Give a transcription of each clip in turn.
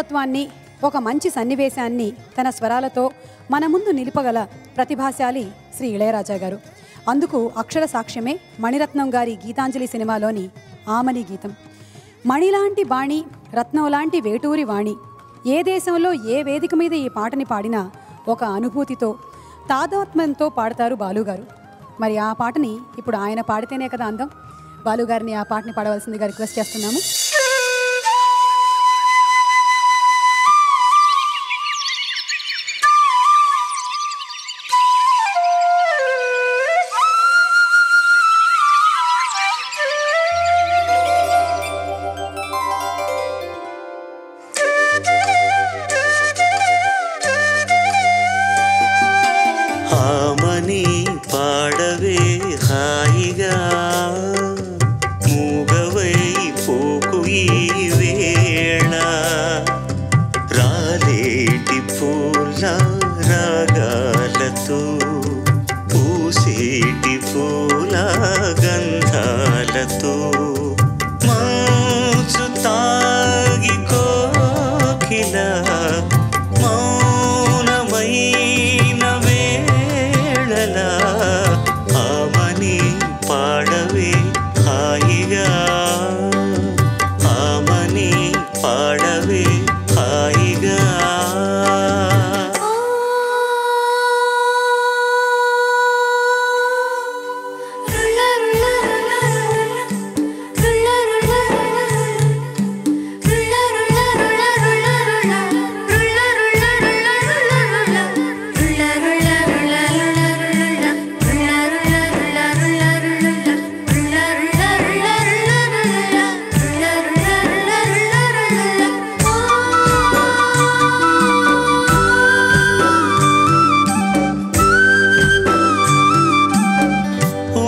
మనస్తత్వాన్ని, ఒక మంచి సన్నివేశాన్ని తన స్వరాలతో మన ముందు నిలుపగల ప్రతిభాశాలి శ్రీ ఇళయరాజా గారు. అందుకు అక్షర సాక్ష్యమే మణిరత్నం గారి గీతాంజలి సినిమాలోని ఆమని గీతం. మణిలాంటి బాణి, రత్నం లాంటి వేటూరి వాణి, ఏ దేశంలో ఏ వేదిక మీద ఈ పాటని పాడినా ఒక అనుభూతితో, తాదాత్మ్యంతో పాడతారు బాలుగారు. మరి ఆ పాటని ఇప్పుడు ఆయన పాడితేనే కదా అందం. బాలుగారిని ఆ పాటని పాడవలసిందిగా రిక్వెస్ట్ చేస్తున్నాము. ఆమని పాడవే హాయిగా, మూగవై పోకు ఈ వేళ, రాలేటి పూల రాగాలతో, పూసేటి పూల గంధాలతో, మౌసు తాగి కోకిల మౌనమైన వేళలా, ఆమని పాడవే హాయిగా, ఆమని పాడవే హాయిగా.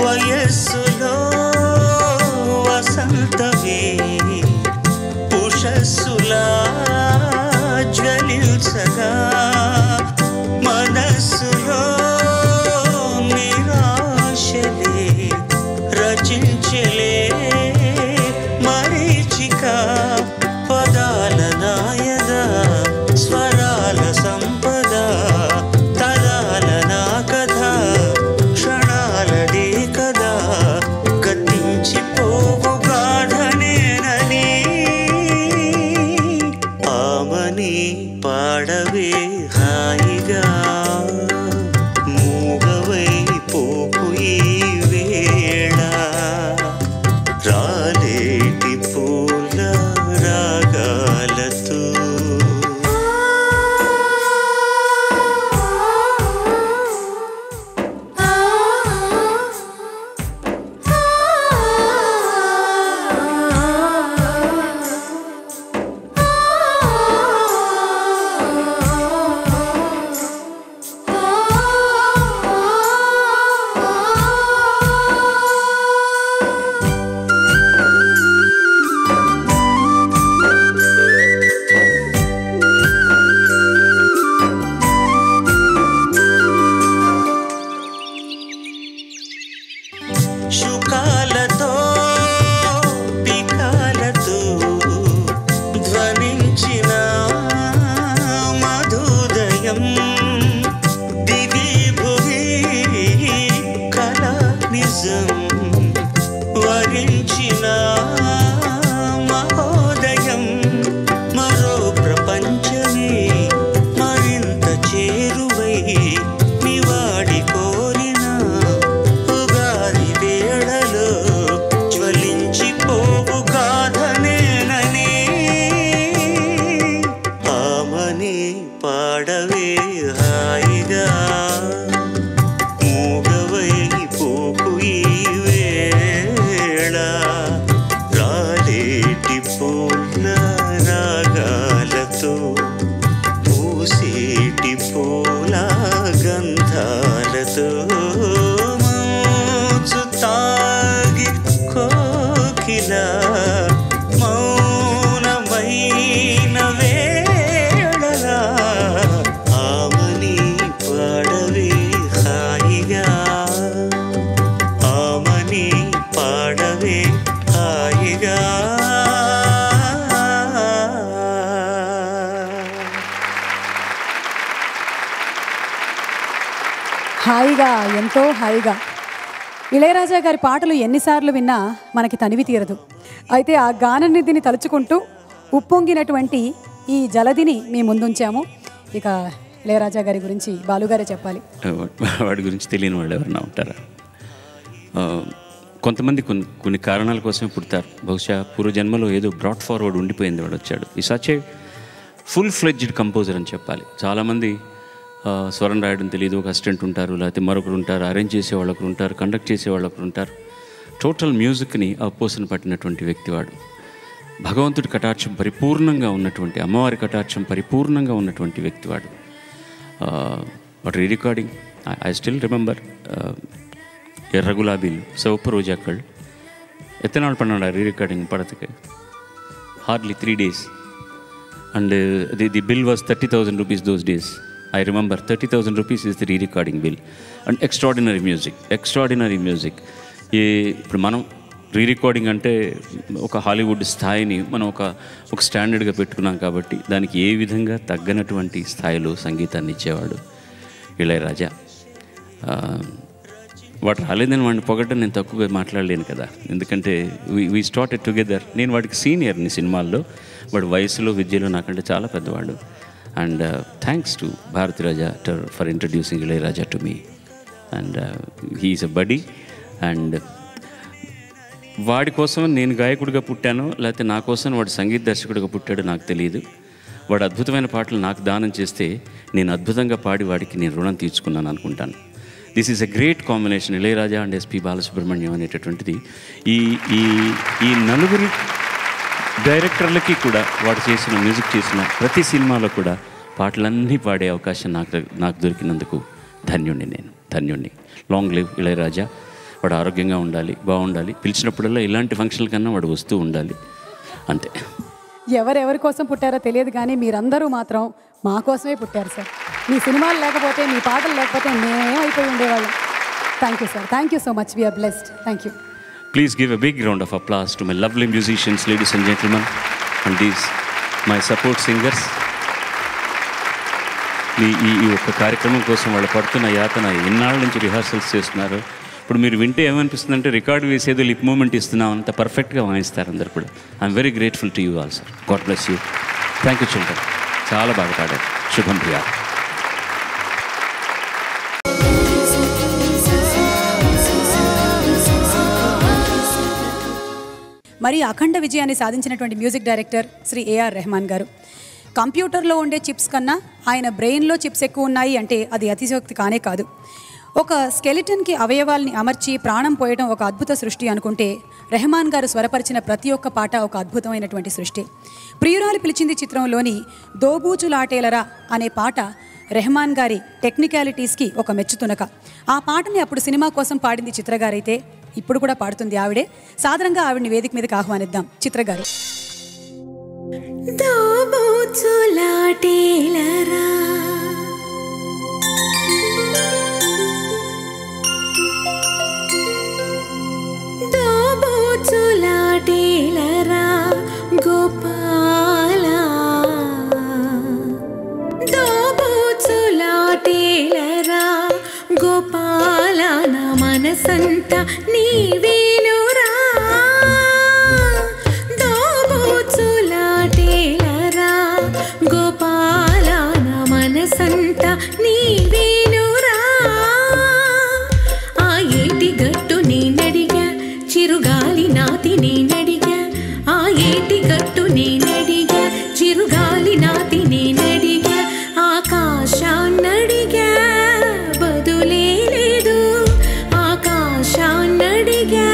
వయస్సులో వసంతమే ఉషస్సులా జ్వలించగా, మనస్సులో నిరాశలే రచించలే మరీచిక, పదాల నాయదా స్వరాల సంపద, తరాల నా కథ క్షణాలదే కదా, గతించిపోవు గాఢనేనని, ఆమని పాడవే హాయిగా, మూగవై పోకు ఈ వేళ, రాలేటి పూల రాగాలతో. శుకాలతో పికాలతో ధ్వనించిన మధుదయం, దివి భువి కళ నిజం, వరించిన మహోదయం, మరో ప్రపంచమే మరింత చేరువై నివాడి కోరిన ఉగాది వేళలో జ్వలించిపోవు గాథనేనని, ఆమని పాడవే హాయిగా, మూగవై పోకు ఈ వేళ, హాయిగా, ఎంతో హాయిగా. ఇళయరాజా గారి పాటలు ఎన్నిసార్లు విన్నా మనకి తనివి తీరదు. అయితే ఆ గాననిధిని తలుచుకుంటూ ఉప్పొంగినటువంటి ఈ జలధిని మీ ముందుంచాము. ఇక ఇళయరాజా గారి గురించి బాలుగారే చెప్పాలి. వాడి గురించి తెలియని వాళ్ళు ఎవరైనా ఉంటారా? కొంతమంది కొన్ని కారణాల కోసమే పుడతారు. బహుశా పూర్వజన్మలో ఏదో బ్రాడ్ ఫార్వర్డ్ ఉండిపోయింది, వాడు వచ్చాడు. ఈ such a full fledged composer అని చెప్పాలి. చాలామంది స్వరం రాయడం తెలియదు, ఒక అసిస్టెంట్ ఉంటారు, లేకపోతే మరొకరు ఉంటారు, అరేంజ్ చేసేవాళ్ళు ఒకరు ఉంటారు, కండక్ట్ చేసేవాళ్ళు ఒకరు ఉంటారు. టోటల్ మ్యూజిక్ని అపోసన పట్టినటువంటి వ్యక్తివాడు. భగవంతుడి కటాక్షం పరిపూర్ణంగా ఉన్నటువంటి, అమ్మవారి కటాక్షం పరిపూర్ణంగా ఉన్నటువంటి వ్యక్తివాడు. What rerecording I still remember. Erra Gulabilu, సౌపు రోజాక్கள் எத்தனை நாள் பண்ணாடா ரீரெக்கார்டிங் படத்துக்கு? Hardly 3 days. And the bill was 30,000 rupees those days. I remember 30,000 rupees is the re-recording bill. And extraordinary music. ఇప్పుడు మనం రీ-రికార్డింగ్ అంటే ఒక హాలీవుడ్ స్థాయిని మనం ఒక స్టాండర్డ్గా పెట్టుకున్నాం కాబట్టి దానికి ఏ విధంగా తగ్గనటువంటి స్థాయిలో సంగీతాన్ని ఇచ్చేవాడు ఇళయరాజా. వాడు రాలేదని వాడిని పొగడ్డం నేను తక్కువగా మాట్లాడలేను కదా, ఎందుకంటే వీ స్టార్టెడ్ టుగెదర్. నేను వాడికి సీనియర్ని సినిమాల్లో, వాడు వయసులో విద్యలో నాకంటే చాలా పెద్దవాడు. And thanks to Bharathiraja for introducing Ilaiyaraaja to me. And he's a buddy. And వాడి కోసం నేను గాయకుడిగా పుట్టానో లేకపోతే నా కోసం వాడు సంగీత దర్శకుడిగా పుట్టాడో నాకు తెలియదు. వాడు అద్భుతమైన పాటలు నాకు దానం చేస్తే నేను అద్భుతంగా పాడి వాడికి నేను రుణం తీర్చుకున్నాను అనుకుంటాను. This is a great combination, Ilaiyaraaja and SP Balasubrahmanyam అనేటటువంటిది. ఈ నలుగురి డైరెక్టర్లకి కూడా వాడు చేసిన మ్యూజిక్ చేసిన ప్రతి సినిమాలో కూడా పాటలన్నీ పాడే అవకాశం నాకు దొరికినందుకు ధన్యుణ్ణి. Long live Ilaiyaraaja. వాడు ఆరోగ్యంగా ఉండాలి, బాగుండాలి. పిలిచినప్పుడల్లా ఇలాంటి ఫంక్షన్ల కన్నా వాడు వస్తూ ఉండాలి, అంతే. ఎవరెవరి కోసం పుట్టారో తెలియదు కానీ మీరందరూ మాత్రం మా కోసమే పుట్టారు సార్. మీ సినిమాలు లేకపోతే, మీ పాటలు లేకపోతే మేమే అయిపోయి ఉండేవాళ్ళం. Thank you sir. Thank you so much. We're blessed. Thank you. Please give a big round of applause to my lovely musicians, ladies and gentlemen, and these my support singers. ఈ ఒక్క కార్యక్రమం కోసం వాళ్ళు పడుతున్న యాతన ఎన్నాళ్ళ నుంచి రిహార్సల్స్ చేస్తున్నారు. ఇప్పుడు మీరు వింటే ఏమనిపిస్తుందంటే రికార్డు వేసేదో లిప్ మూమెంట్ ఇస్తున్నాం, అంత పర్ఫెక్ట్గా వాయిస్తారు అందరు కూడా. I'm very grateful to you all sir. God bless you. Thank you children. చాలా బాగా పాడారు. శుభం ప్రియా. మరి అఖండ విజయాన్ని సాధించినటువంటి మ్యూజిక్ డైరెక్టర్ శ్రీ ఏఆర్ రెహమాన్ గారు. కంప్యూటర్లో ఉండే చిప్స్ కన్నా ఆయన బ్రెయిన్లో చిప్స్ ఎక్కువ ఉన్నాయి అంటే అది అతిశయోక్తి కానే కాదు. ఒక స్కెలిటన్కి అవయవాల్ని అమర్చి ప్రాణం పోయడం ఒక అద్భుత సృష్టి అనుకుంటే, రెహమాన్ గారు స్వరపరిచిన ప్రతి ఒక్క పాట ఒక అద్భుతమైనటువంటి సృష్టి. ప్రియురాలు పిలిచింది చిత్రంలోని దోబూచులాటేలరా అనే పాట రెహమాన్ గారి టెక్నికాలిటీస్కి ఒక మెచ్చుతునక. ఆ పాటని అప్పుడు సినిమా కోసం పాడింది చిత్రగారైతే ఇప్పుడు కూడా పాడుతుంది ఆవిడే. సాధారణంగా ఆవిడని వేదిక మీదకి ఆహ్వానిద్దాం. చిత్రగారు. గోపాల దోబూచులాటేలరా గోపాల నా మనసంతా నీవేనురా దోబూచులాటేలరా గోపాల నా మనసంతా నీవేనురా ఆ ఏటి గట్టు నేనడిగా చిరుగాలి నాతి నేనడిగా ఆ ఏటి గట్టు నేనడిగా చిరుగాలి నాతి నేనడిగా ఆకాశాన్నడిగా బదులే లేదు ఆకాశాన్నడిగా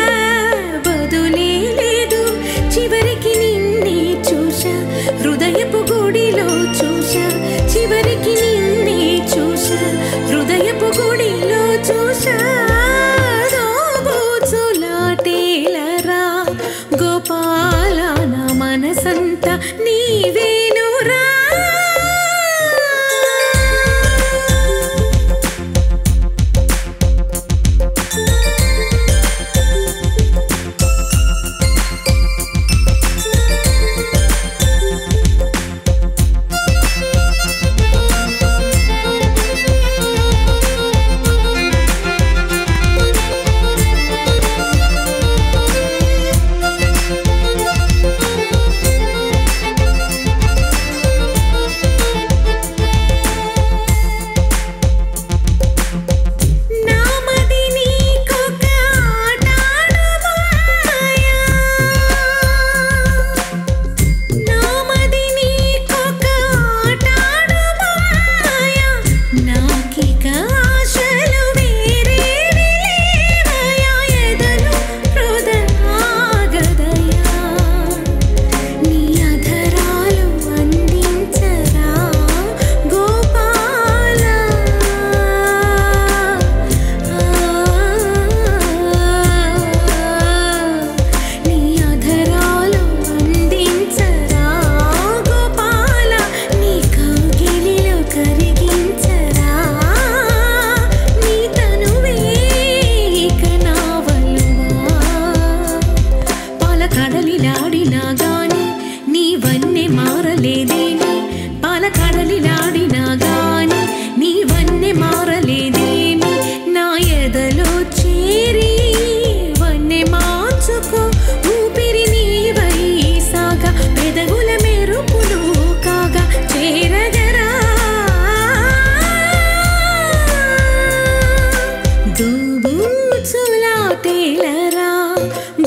దోబూచులాటేలరా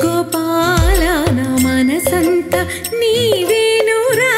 గోపాల నా మనసంత నీవేనురా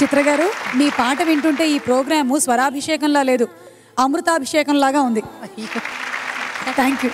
చిత్ర గారు, మీ పాట వింటుంటే ఈ ప్రోగ్రాము స్వరాభిషేకంలా లేదు, అమృతాభిషేకంలాగా ఉంది. Thank you.